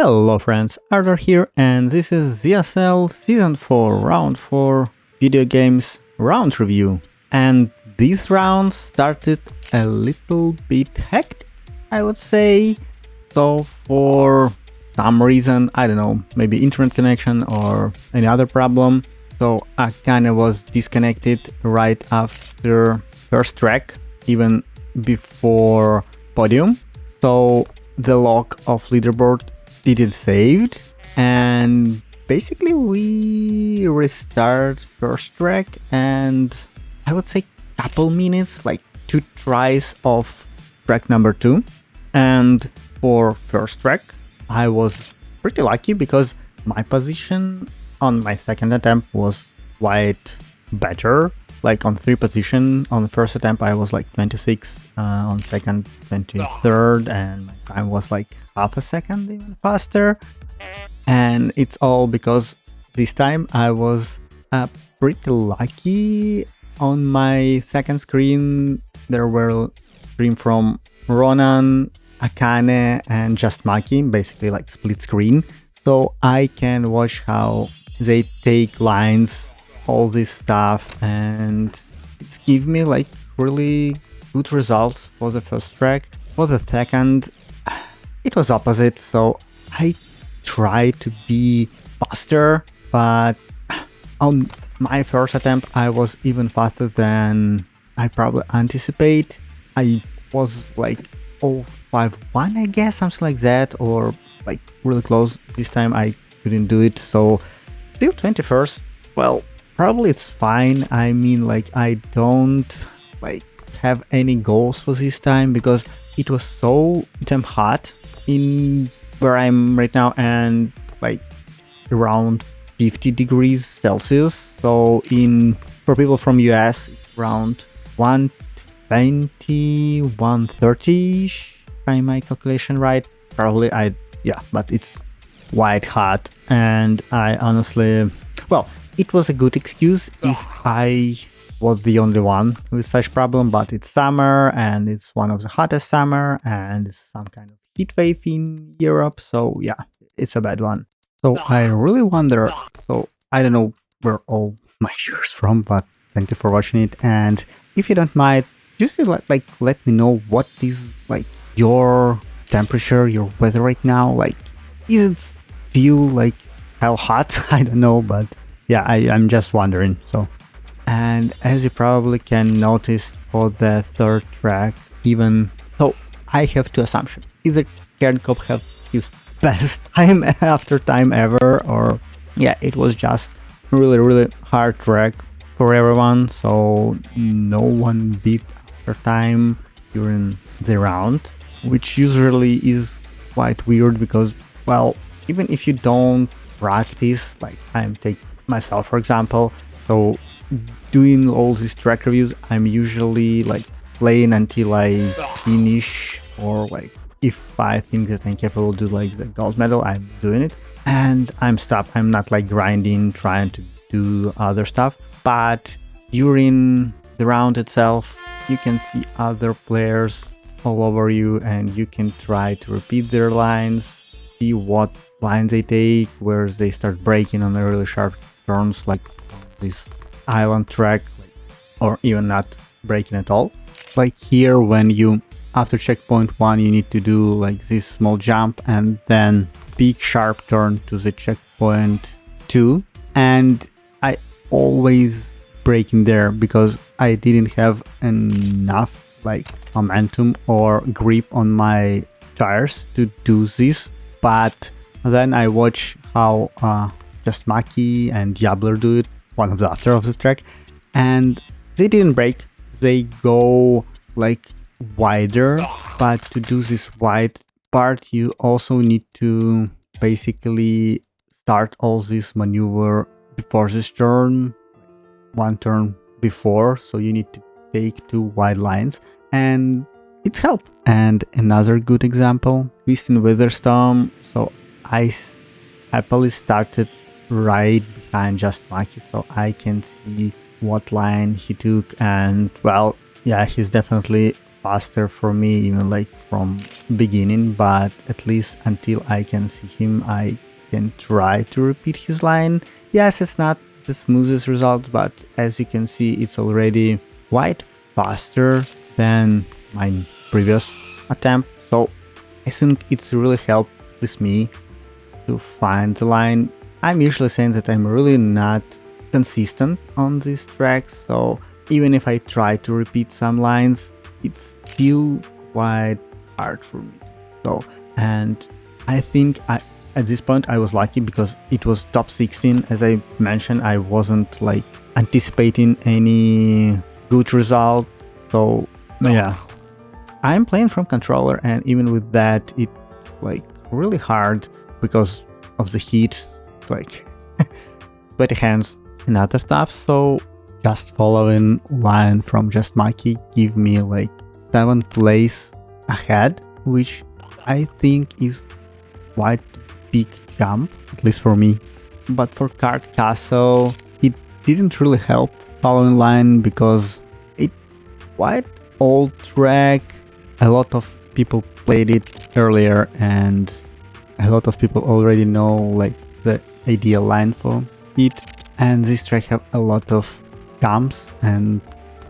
Hello friends, Arthur here, and this is ZSL Season 4 Round 4 Video Games Round Review. And this round started a little bit hectic, I would say. So for some reason, I don't know, maybe internet connection or any other problem, so I kinda was disconnected right after first track, even before podium. So the log of leaderboard didn't saved, and basically we restart first track, and I would say couple minutes, like 2 tries of track number 2. And for first track I was pretty lucky because my position on my second attempt was quite better. Like on 3 position on the first attempt I was like 26, on second 23rd, and my time was like half a second even faster. And it's all because this time I was pretty lucky. On my second screen there were stream from Ronan, Akane and Just Maki, basically like split screen, so I can watch how they take lines, all this stuff, and it's give me like really good results for the first track. For the second it was opposite, so I tried to be faster, but on my first attempt I was even faster than I probably anticipate. I was like 051, I guess, something like that, or like really close. This time I couldn't do it, so still 21st. Well, probably it's fine. I mean, like, I don't like have any goals for this time because it was so damn hot in where I'm right now, and like around 50 degrees Celsius. So in for people from US it's around 120, 130 ish, if I my calculation right. Probably yeah, but it's quite hot, and I honestly, well, it was a good excuse if I was the only one with such problem, but it's summer and it's one of the hottest summer and it's some kind of heat wave in Europe, so yeah, it's a bad one. So I really wonder, so I don't know where all my viewers from, but thank you for watching it, and if you don't mind, just like let me know what is like your temperature, your weather right now. Like, is it still like hell hot? I don't know, but yeah, I'm just wondering. So, and as you probably can notice for the third track, even so, I have 2 assumptions. Either Kernkop have his best time after time ever, or yeah, it was just really hard track for everyone, so no one beat after time during the round, which usually is quite weird because, well, even if you don't practice, like I'm take myself for example, so doing all these track reviews I'm usually like playing until I finish, or like if I think that I'm capable to do like the gold medal, I'm doing it and I'm stopped. I'm not like grinding trying to do other stuff. But during the round itself you can see other players all over you, and you can try to repeat their lines, see what lines they take, where they start breaking on the really sharp turns like this island track, or even not breaking at all. Like here, when you after checkpoint 1 you need to do like this small jump and then big sharp turn to the checkpoint 2, and I always break in there because I didn't have enough like momentum or grip on my tires to do this. But then I watch how Just Maki and Diabler do it, one of the after of the track, and they didn't break. They go like wider, but to do this wide part you also need to basically start all this maneuver before this turn, 1 turn before, so you need to take 2 wide lines, and it's helped. And another good example, Christian Witherstorm, so I happily started right behind Just Maki, so I can see what line he took, and well, yeah, he's definitely faster for me, even like from beginning, but at least until I can see him, I can try to repeat his line. Yes, it's not the smoothest result, but as you can see, it's already quite faster than my previous attempt. So I think it's really helped with me to find the line. I'm usually saying that I'm really not consistent on these tracks, so even if I try to repeat some lines, it's still quite hard for me. So, and I think at this point I was lucky because it was top 16. As I mentioned, I wasn't like anticipating any good result. So yeah, I'm playing from controller, and even with that, it's like really hard because of the heat, like sweaty hands and other stuff. So just following line from Just Mikey give me like 7th place ahead, which I think is quite big jump, at least for me. But for Card Castle, it didn't really help following line because it's quite old track. A lot of people played it earlier, and a lot of people already know like the ideal line for it. And this track have a lot of jumps and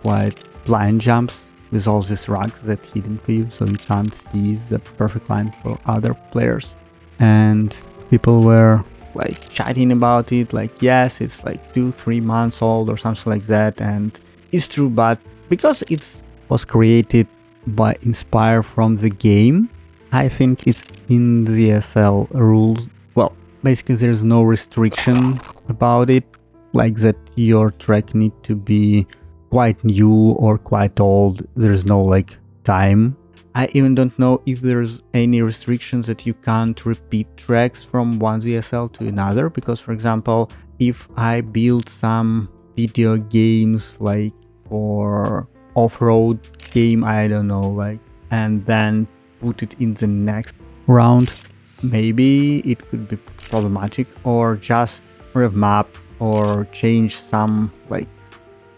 quite blind jumps with all these rocks that hidden for you, so you can't see the perfect line for other players. And people were like chatting about it, like yes, it's like 2-3 months old or something like that, and it's true, but because it was created by inspire from the game, I think it's in the SL rules. Well, basically there's no restriction about it, like that your track need to be quite new or quite old. There's no like time. I even don't know if there's any restrictions that you can't repeat tracks from one ZSL to another, because for example, if I build some video games like for off-road game, I don't know, like, and then put it in the next round, maybe it could be problematic, or just revamp or change some like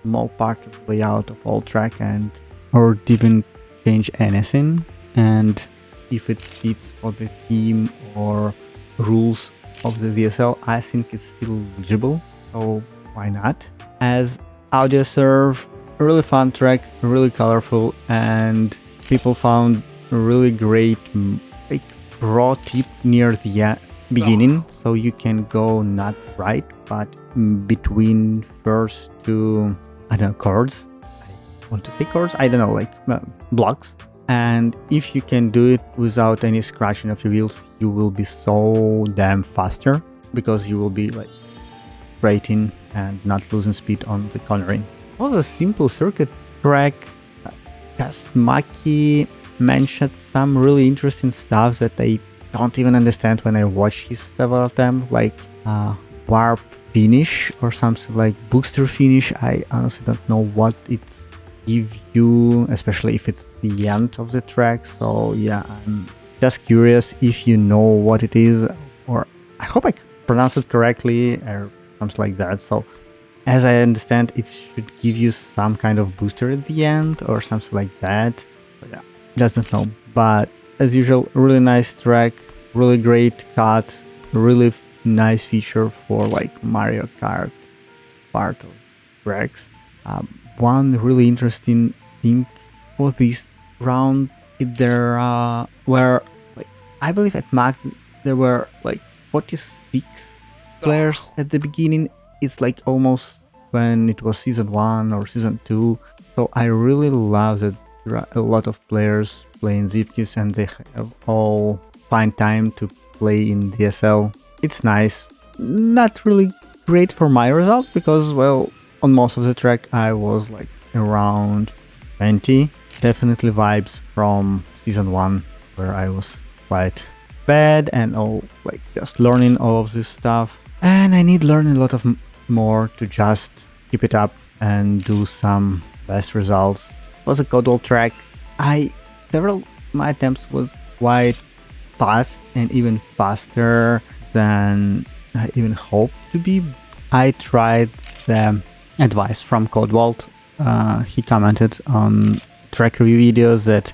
small part of the layout of all track, and or didn't change anything. And if it fits for the theme or rules of the ZSL, I think it's still legible, so why not? As Audioserve, a really fun track, really colorful, and people found a really great like raw tip near the beginning, so you can go not right but between first two, I don't know, chords. I want to say chords, I don't know, like blocks. And if you can do it without any scratching of your wheels, you will be so damn faster, because you will be like braking and not losing speed on the cornering. Also, simple circuit track. Kazmaki mentioned some really interesting stuff that I don't even understand when I watch his several of them, like warp finish or something like booster finish. I honestly don't know what it gives you, especially if it's the end of the track. So yeah, I'm just curious if you know what it is, or I hope I pronounced it correctly or something like that. So as I understand, it should give you some kind of booster at the end or something like that. But yeah, just don't know. But as usual, really nice track, really great cut, really nice feature for like Mario Kart part of tracks. One really interesting thing for this round, there were like, I believe at max there were like 46 players at the beginning. It's like almost when it was season 1 or season 2. So I really love that there are a lot of players playing Zipkis and they have all find time to play in DSL. It's nice. Not really great for my results because, well, on most of the track I was like around 20. Definitely vibes from season 1 where I was quite bad and all like just learning all of this stuff. And I need learning a lot of more to just keep it up and do some best results. It was a Codewall track. Several my attempts was quite fast and even faster than I even hoped to be. I tried the advice from Codewall. He commented on track review videos that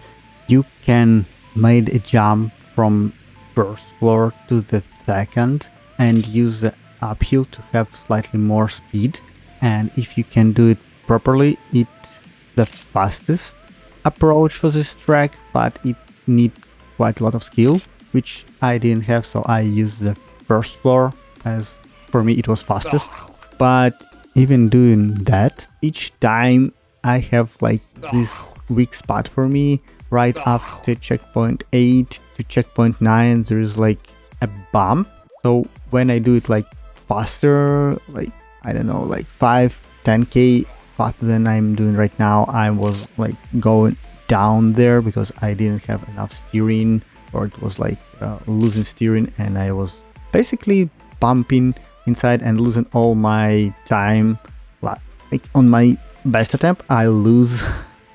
you can make a jump from first floor to the second and use the uphill to have slightly more speed. And if you can do it properly, it's the fastest approach for this track, but it needs quite a lot of skill, which I didn't have, so I used the first floor as for me it was fastest. But even doing that, each time I have like this weak spot for me. Right after checkpoint 8 to checkpoint 9 there is like a bump, so when I do it like faster, like I don't know, like 5-10k faster than I'm doing right now, I was like going down there because I didn't have enough steering, or it was like losing steering, and I was basically bumping inside and losing all my time. Like on my best attempt I lose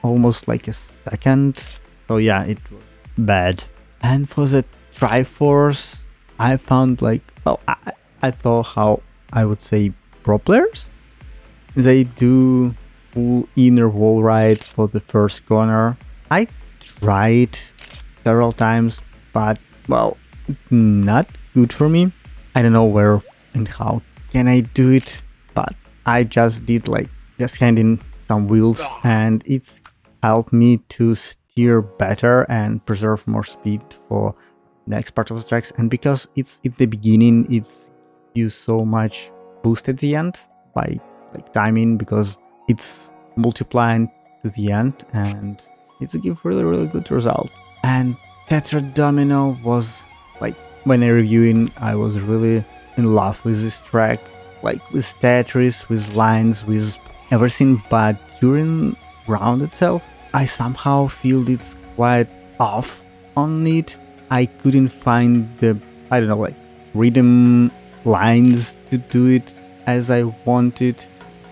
almost like a second, so yeah, it was bad. And for the Triforce, I found like, well, I thought how I would say pro players, they do full inner wall ride for the first corner. I tried several times, but well, not good for me. I don't know where and how can I do it, but I just did like just handing some wheels, and it's helped me to steer better and preserve more speed for next part of the tracks. And because it's at the beginning, it's use so much boost at the end by like timing, because it's multiplying to the end, and it's a give really good result. And Tetra Domino was like, when I reviewing, I was really in love with this track, like with Tetris, with lines, with everything. But during round itself, I somehow feel it's quite off on it. I couldn't find the, I don't know, like rhythm lines to do it as I wanted,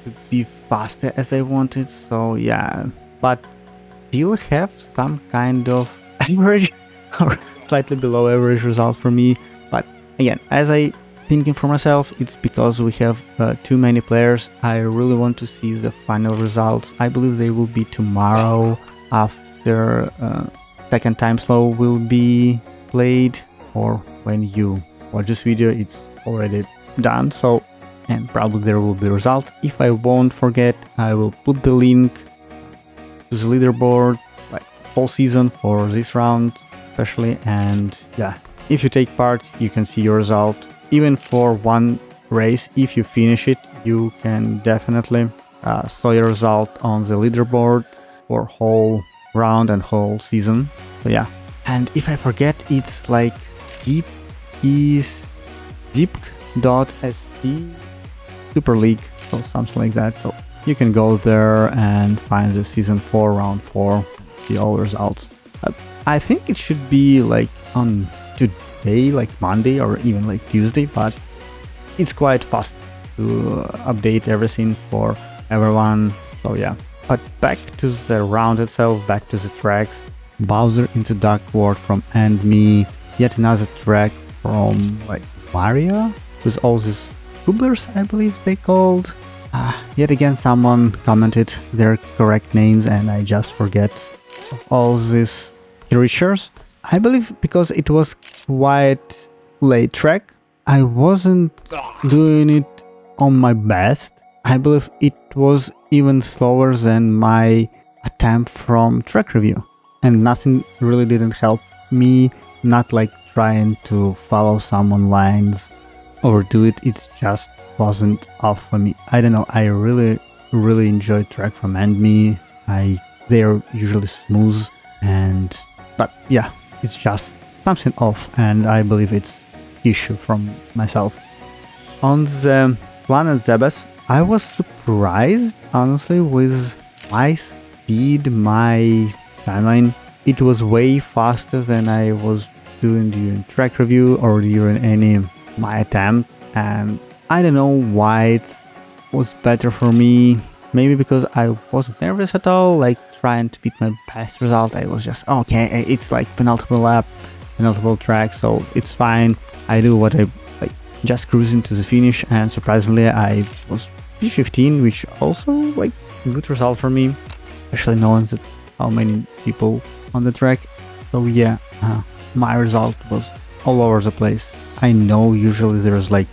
to be faster as I wanted. So yeah, but still have some kind of average or slightly below average result for me. But again, as I thinking for myself, it's because we have too many players. I really want to see the final results. I believe they will be tomorrow after second time slow will be played, or when you watch this video it's already done. So, and probably there will be result. If I won't forget, I will put the link to the leaderboard, like whole season for this round especially. And yeah, if you take part, you can see your result. Even for one race, if you finish it, you can definitely saw your result on the leaderboard for whole round and whole season. So yeah, and if I forget, it's like deep is deep.st Super League, so something like that. So you can go there and find the season 4 round 4, see all results. I think it should be like on today, like Monday or even like Tuesday, but it's quite fast to update everything for everyone. So yeah, but back to the round itself, back to the tracks. Bowser in the Dark World from And Me, yet another track from like Mario with all these Gooblers, I believe they called. Yet again someone commented their correct names and I just forget all these creatures. I believe because it was quite late track, I wasn't doing it on my best. I believe it was even slower than my attempt from track review, and nothing really didn't help me, not like trying to follow someone lines or do it, it just wasn't off for me. I don't know, I really enjoyed track from And Me. They're usually smooth, and but yeah, it's just something off, and I believe it's issue from myself. On the Planet Zebes, I was surprised honestly with my speed, my timeline. It was way faster than I was doing during track review or during any my attempt, and I don't know why it was better for me. Maybe because I wasn't nervous at all, like trying to beat my best result. I was just okay, it's like penultimate lap, penultimate track, so it's fine. I do what I like, just cruising to the finish, and surprisingly I was P15, which also like a good result for me, especially knowing that how many people on the track. So yeah, my result was all over the place. I know usually there's like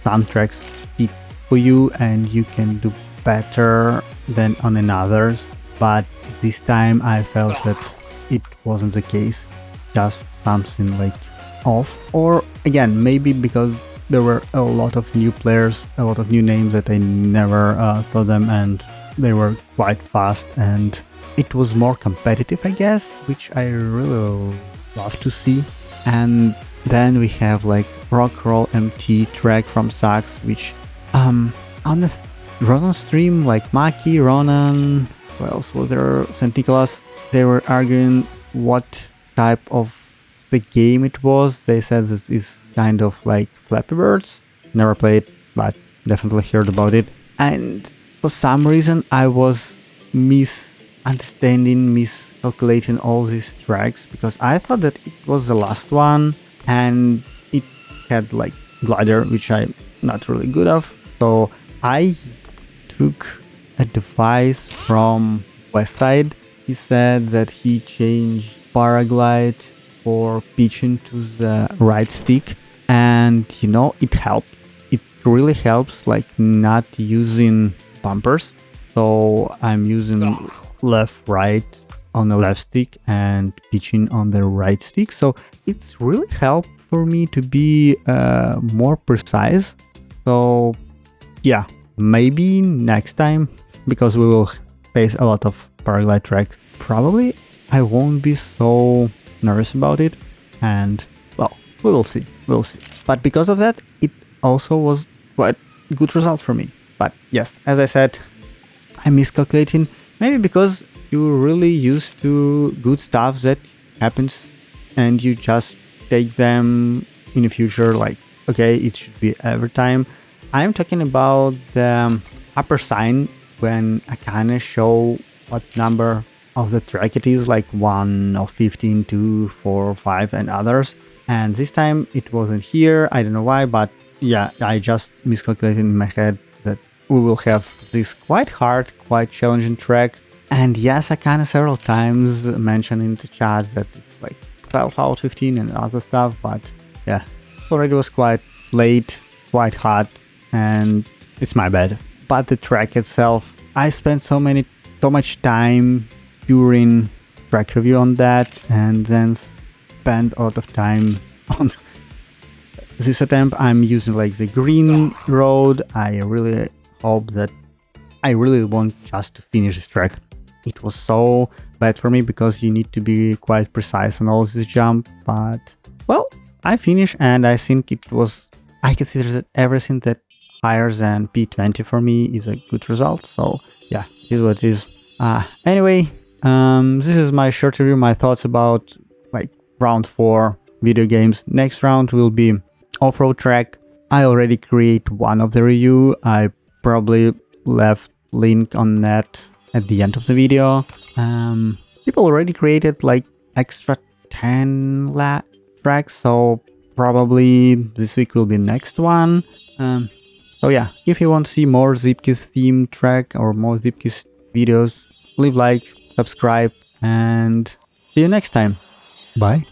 some tracks fit for you and you can do better than on others, but this time I felt that it wasn't the case, just something like off. Or again, maybe because there were a lot of new players, a lot of new names that I never saw them, and they were quite fast and it was more competitive, I guess, which I really love to see. And then we have like Rock Roll MT track from Sax, which on the Ronan stream, like Maki, Ronan, who else was there, St. Nicholas, they were arguing what type of the game it was. They said this is kind of like Flappy Birds. Never played, but definitely heard about it. And for some reason I was miscalculating all these tracks, because I thought that it was the last one and it had like glider, which I'm not really good of. So I took advice from Westside. He said that he changed Paraglide for pitching to the right stick, and you know, it helped. It really helps, like not using bumpers. So I'm using left right on the left stick and pitching on the right stick. So it's really helped for me to be more precise. So yeah, maybe next time, because we will face a lot of paraglide tracks, probably I won't be so nervous about it, and well, we will see. But because of that, it also was quite a good result for me. But yes, as I said, I'm miscalculating, maybe because you're really used to good stuff that happens and you just take them in the future like, okay, it should be every time. I'm talking about the upper sign when I kind of show what number of the track it is, like 1 or 15, 2, 4, 5 and others. And this time it wasn't here, I don't know why, but yeah, I just miscalculated in my head that we will have this quite hard, quite challenging track. And yes, I kind of several times mentioned in the chat that it's like 12 out of 15 and other stuff, but yeah, already was quite late, quite hot, and it's my bad. But the track itself, I spent so much time during track review on that, and then spent a lot of time on this attempt. I'm using like the green road. I really hope that I really want just to finish this track. It was so bad for me because you need to be quite precise on all this jump, but well, I finished and I think it was, I consider that everything that higher than P20 for me is a good result. So yeah, it is what it is. Anyway, this is my short review, my thoughts about like round 4 video games. Next round will be off-road track. I already create one of the review. I probably left link on that at the end of the video. People already created like extra 10 tracks, so probably this week will be next one. So yeah, if you want to see more Zipkiss theme track or more Zipkiss videos, leave like, subscribe, and see you next time. Bye.